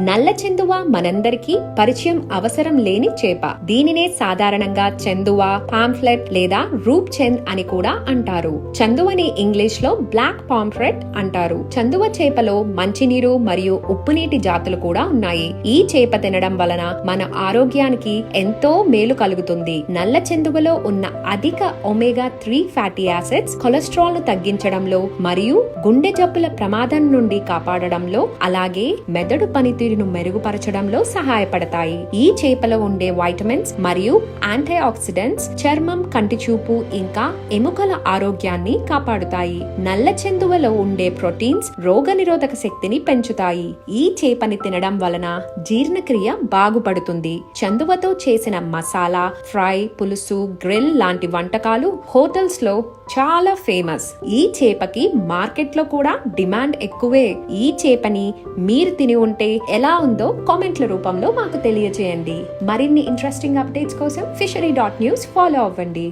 నల్ల చెందువ మనందరికీ పరిచయం అవసరం లేని చేప. దీనినే సాధారణంగా చెందువ, పాంఫ్లెట్ లేదా రూప్ చెంద్ అని కూడా అంటారు. చందువని ఇంగ్లీష్ లో బ్లాక్ పాంఫ్రెట్ అంటారు. చందువ చేపలో మంచినీరు మరియు ఉప్పునీటి జాతులు కూడా ఉన్నాయి. ఈ చేప తినడం వలన మన ఆరోగ్యానికి ఎంతో మేలు కలుగుతుంది. నల్ల చెందువలో ఉన్న అధిక ఒమేగా 3 ఫ్యాటీ యాసిడ్స్ కొలెస్ట్రాల్ ను తగ్గించడంలో మరియు గుండె జబ్బుల ప్రమాదం నుండి కాపాడడంలో, అలాగే మెదడు పనితీరును మెరుగుపరచడంలో సహాయపడతాయి. ఈ చేపలో ఉండే వైటమిన్స్ మరియు యాంటీ ఆక్సిడెంట్స్ చర్మం, కంటి చూపు ఇంకా ఎముకల ఆరోగ్యాన్ని కాపాడుతాయి. నల్ల చెందువలో ఉండే ప్రోటీన్స్ రోగనిరోధక శక్తిని పెంచుతాయి. ఈ చేపని తినడం వలన జీర్ణక్రియ బాగుపడుతుంది. చందువతో చేసిన మసాలా, ఫ్రై, పులుసు, గ్రిల్ లాంటి వంటకాలు హోటల్స్ లో చాలా ఫేమస్. ఈ చేపకి మార్కెట్ లో కూడా డిమాండ్ ఎక్కువే. ఈ చేపని మీరు తిని ఉంటే ఎలా ఉందో కామెంట్ల రూపంలో మాకు తెలియజేయండి. మరిన్ని ఇంట్రెస్టింగ్ అప్డేట్స్ కోసం fishery.news ఫాలో అవ్వండి.